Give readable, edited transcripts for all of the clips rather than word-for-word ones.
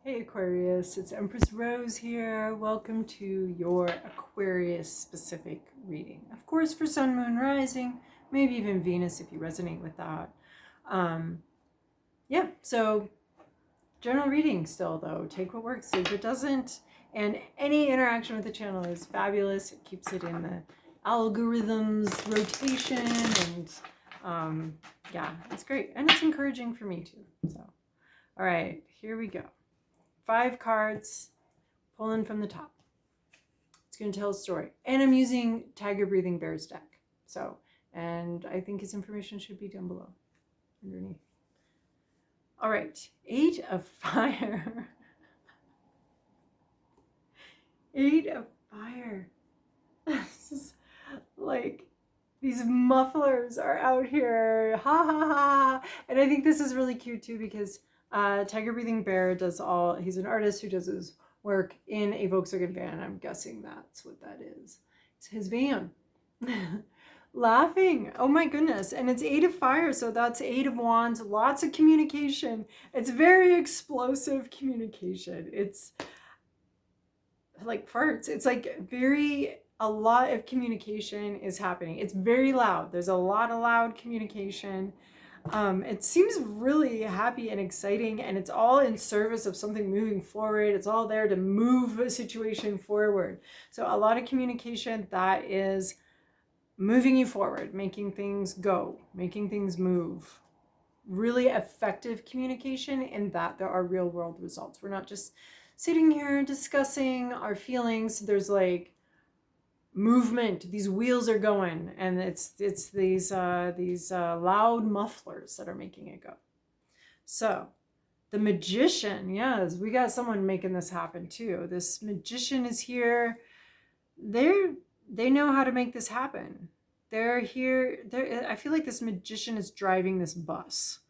Hey Aquarius, it's Empress Rose here. Welcome to your Aquarius specific reading. Of course, for Sun, Moon, Rising, maybe even Venus if you resonate with that. Yeah, so general reading still though. Take what works, leave what doesn't. And any interaction with the channel is fabulous. It keeps it in the algorithms rotation and yeah, it's great. And it's encouraging for me too. So, all right, here we go. 5 cards, pulling from the top. It's going to tell a story. And I'm using Tiger Breathing Bear's deck. So, and I think his information should be down below, underneath. All right, 8 of Fire. 8 of Fire. This is like, these mufflers are out here. Ha ha ha. And I think this is really cute too because Tiger Breathing Bear does he's an artist who does his work in a Volkswagen van. I'm guessing that's what that is. It's his van. Laughing. Oh my goodness. And it's 8 of Fire. So that's 8 of Wands. Lots of communication. It's very explosive communication. It's like farts. It's like a lot of communication is happening. It's very loud. There's a lot of loud communication. It seems really happy and exciting, and it's all in service of something moving forward. It's all there to move a situation forward. So a lot of communication that is moving you forward, making things go, making things move. Really effective communication in that there are real world results. We're not just sitting here discussing our feelings. There's like movement. These wheels are going, and it's these loud mufflers that are making it go. So the Magician, yes, we got someone making this happen too. This Magician is here. They know how to make this happen. They're here. I feel like this Magician is driving this bus.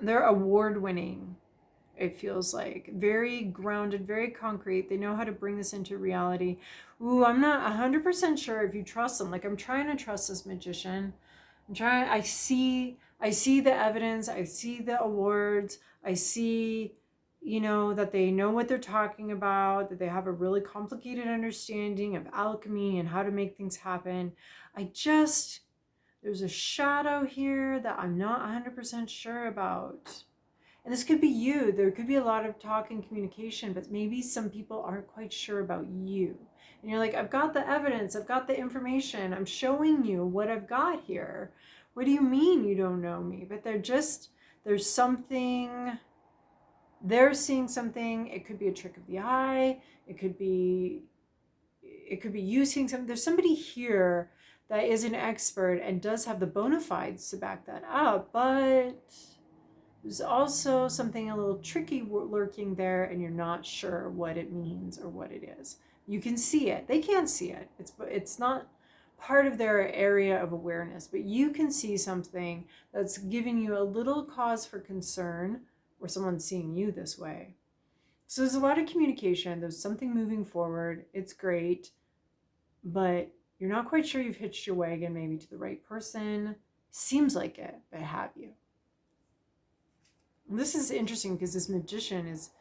They're award-winning. It feels like very grounded, very concrete. They know how to bring this into reality. Ooh, I'm not 100% sure if you trust them. Like, I'm trying to trust this Magician. I see the evidence. I see the awards. I see, that they know what they're talking about, that they have a really complicated understanding of alchemy and how to make things happen. There's a shadow here that I'm not 100% sure about. And this could be you. There could be a lot of talk and communication, but maybe some people aren't quite sure about you. And you're like, I've got the evidence. I've got the information. I'm showing you what I've got here. What do you mean you don't know me? But there's something, they're seeing something. It could be a trick of the eye. It could be you seeing something. There's somebody here that is an expert and does have the bona fides to back that up, but there's also something a little tricky lurking there, and you're not sure what it means or what it is. You can see it. They can't see it. It's not part of their area of awareness, but you can see something that's giving you a little cause for concern, or someone's seeing you this way. So there's a lot of communication. There's something moving forward. It's great, but you're not quite sure you've hitched your wagon maybe to the right person. Seems like it, but have you? This is interesting because this Magician is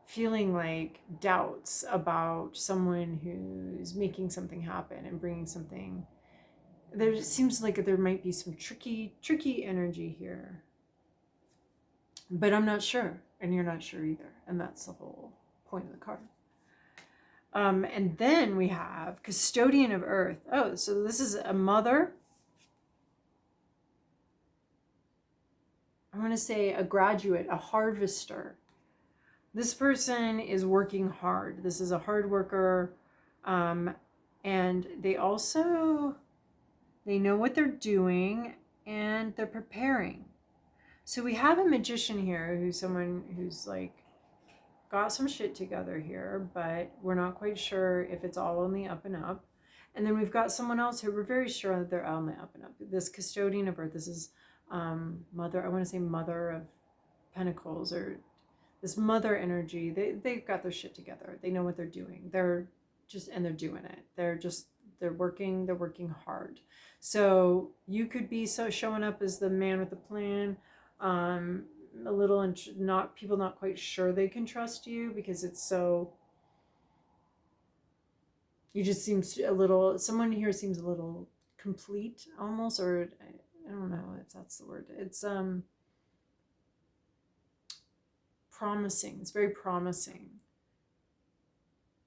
feeling like doubts about someone who's making something happen and bringing something. There seems like there might be some tricky energy here. But I'm not sure, and you're not sure either. And that's the whole point of the card. And then we have Custodian of Earth. Oh, so this is a mother. I want to say a graduate, a harvester. This person is working hard. This is a hard worker. And they know what they're doing, and they're preparing. So we have a Magician here who's someone who's like got some shit together here, but we're not quite sure if it's all on the up and up. And then we've got someone else who we're very sure that they're on the up and up. This Custodian of Earth, this is mother, I want to say Mother of Pentacles, or this mother energy. They've got their shit together. They know what they're doing. They're doing it. They're working hard. So you could be showing up as the man with the plan. a little, not people not quite sure they can trust you because it's so, you just seem a little, someone here seems a little complete almost, or I don't know if that's the word. It's promising. It's very promising.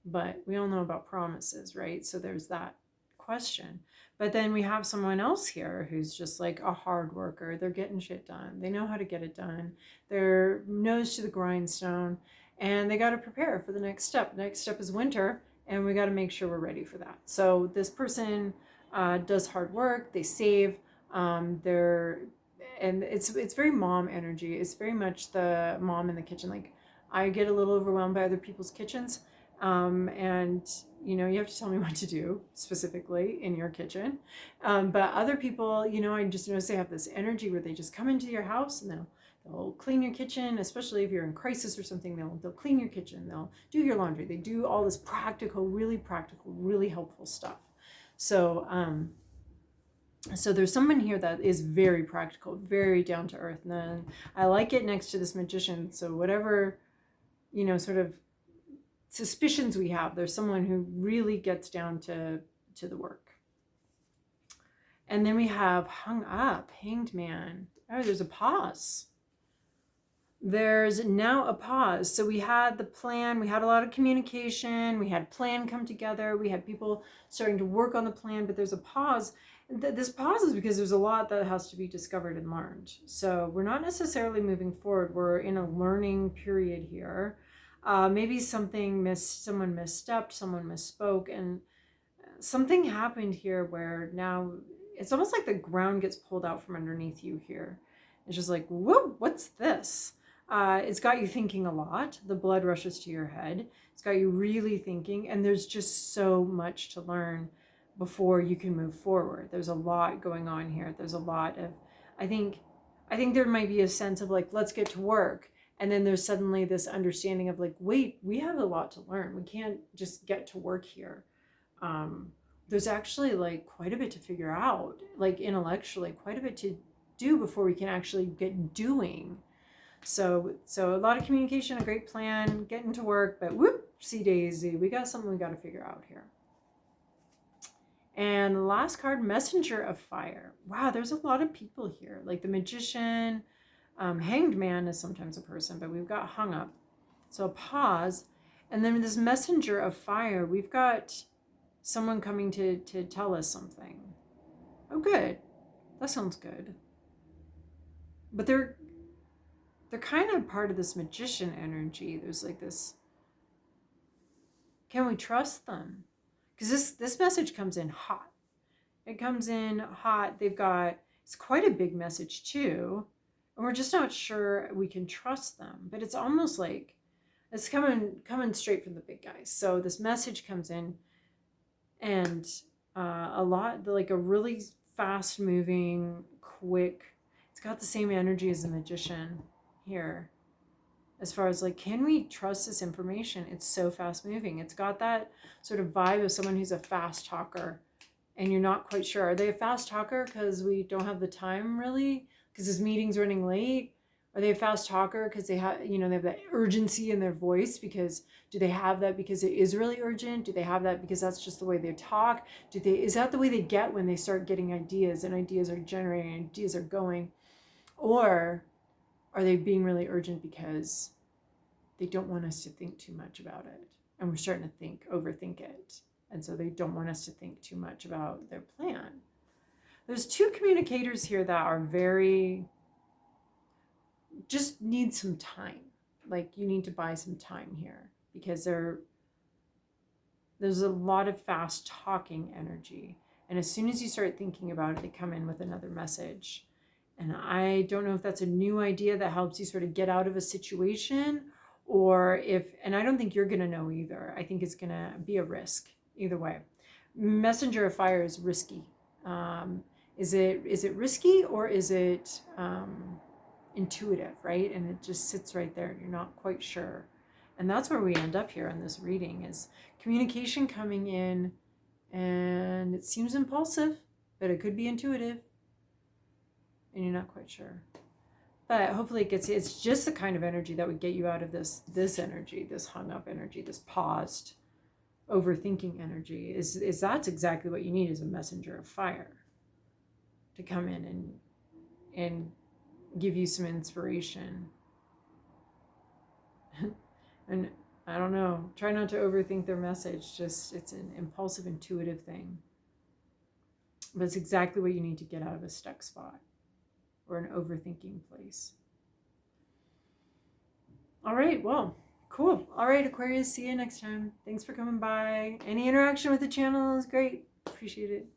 But we all know about promises, right? So there's that question. But then we have someone else here who's just like a hard worker. They're getting shit done. They know how to get it done. They're nose to the grindstone, and they got to prepare for the next step. Next step is winter, and we got to make sure we're ready for that. So this person does hard work. They save. They're and it's very mom energy. It's very much the mom in the kitchen. Like, I get a little overwhelmed by other people's kitchens, and you have to tell me what to do specifically in your kitchen. But other people, I just notice they have this energy where they just come into your house and they'll clean your kitchen, especially if you're in crisis or something. They'll clean your kitchen. They'll do your laundry. They do all this practical, really helpful stuff. So there's someone here that is very practical, very down to earth. And then I like it next to this magician. So whatever, sort of suspicions we have, there's someone who really gets down to the work. And then we have hung up, hanged man. Oh, there's a pause. There's now a pause. So we had the plan, we had a lot of communication, we had plan come together, we had people starting to work on the plan, but there's a pause. This pause is because there's a lot that has to be discovered and learned. So we're not necessarily moving forward. We're in a learning period here. Maybe someone misstepped, someone misspoke, and something happened here where now it's almost like the ground gets pulled out from underneath you here. It's just like, whoa, what's this? It's got you thinking a lot. The blood rushes to your head. It's got you really thinking, and there's just so much to learn before you can move forward. There's a lot going on here. There's a lot of, I think there might be a sense of like, let's get to work. And then there's suddenly this understanding of like, wait, we have a lot to learn. We can't just get to work here. There's actually like quite a bit to figure out, like intellectually, quite a bit to do before we can actually get doing. So a lot of communication, a great plan, getting to work, but whoopsie daisy, we got something we got to figure out here. And the last card, messenger of fire. Wow, there's a lot of people here. Like the magician, hanged man is sometimes a person, but we've got hung up. So a pause. And then this messenger of fire, we've got someone coming to tell us something. Oh, good. That sounds good. But they're kind of part of this magician energy. There's like this, can we trust them? Because this message comes in hot. It comes in hot. It's quite a big message too. And we're just not sure we can trust them. But it's almost like it's coming straight from the big guys. So this message comes in, and a lot, like a really fast moving, quick, it's got the same energy as the magician here. As far as like, can we trust this information? It's so fast moving. It's got that sort of vibe of someone who's a fast talker, and you're not quite sure. Are they a fast talker because we don't have the time really? Because this meeting's running late? Are they a fast talker because they have, they have that urgency in their voice? Because do they have that because it is really urgent? Do they have that because that's just the way they talk? Is that the way they get when they start getting ideas, and ideas are generating, ideas are going? Or are they being really urgent because they don't want us to think too much about it, and we're starting to overthink it, and so they don't want us to think too much about their plan? There's two communicators here that are just need some time. Like, you need to buy some time here, because there's a lot of fast talking energy, and as soon as you start thinking about it, they come in with another message. And I don't know if that's a new idea that helps you sort of get out of a situation, and I don't think you're going to know either. I think it's going to be a risk either way. Messenger of fire is risky. Is it risky, or is it intuitive, right? And it just sits right there. You're not quite sure. And that's where we end up here in this reading, is communication coming in, and it seems impulsive, but it could be intuitive, and you're not quite sure. But hopefully it gets, it's just the kind of energy that would get you out of this energy, this hung up energy, this paused, overthinking energy. Is that's exactly what you need, is a messenger of fire to come in and give you some inspiration. And I don't know, try not to overthink their message. Just, it's an impulsive, intuitive thing. But it's exactly what you need to get out of a stuck spot or an overthinking place. All right, well, cool. All right, Aquarius, see you next time. Thanks for coming by. Any interaction with the channel is great. Appreciate it.